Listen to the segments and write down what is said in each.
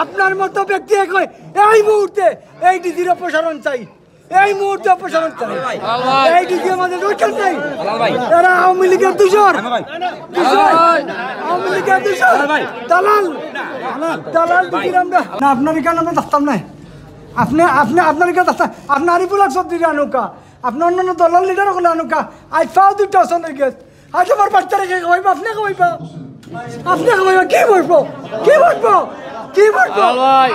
আপনার মতো ব্যক্তি এই মুহূর্তে এই ডিজির অপসারণ চাই, এই মুহূর্তে অপসারণ চাই। এই ডিজি আমাদের দরকার নেই। এরা আওয়ামী লীগের দূষর, আওয়ামী লীগের দূষর, দালাল দালাল ডিজির আমরা না। আপনার এখানে আমরা থাকতাম না। আপনি আপনি আপনার এখানে থাকতাম। আপনি আরিফুল হক চৌধুরী আনুকা, আপনি অন্যান্য দলের লিডার হলে আনুকা। আজ পাও দুটো আসনের গেছ, আজ আমার বাচ্চা রেখে খাওয়াইবা, আপনি খাওয়াইবা, আপনি খাওয়াইবা। কি বলবো, কি বলবো, কি বলবো?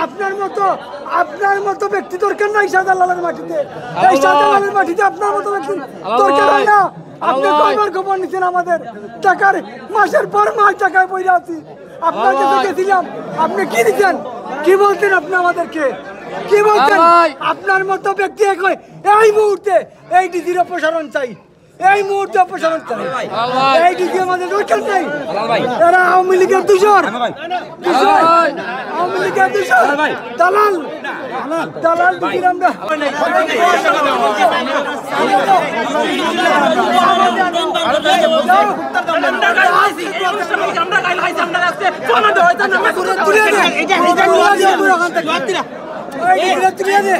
আপনার মতো ব্যক্তি দরকার নাই শাহজালালের মাটিতে। এই শাহজালালের মাটিতে আপনার মতো ব্যক্তি দরকার হয় না। আপনি কয়বার খবর নিচ্ছেন আমাদের টাকার, মাসের পর মাস টাকায় পয়সা আছি। আপনার কাছে গেছিলাম, আপনি কি দিচ্ছেন, কি বলতেন আপনি আমাদেরকে, কি বলতেন? আপনার মতো ব্যক্তি এই মুহূর্তে এই ডিজির অপসারণ চাই, এই মুহূর্তে অপসারণ চাই। এই ডিজি আমাদের দরকার নেই। এরা আওয়ামী লীগের দূষর, আওয়ামী লীগের দূষর, দালাল দালাল ডিজির আমরা তুলে দে।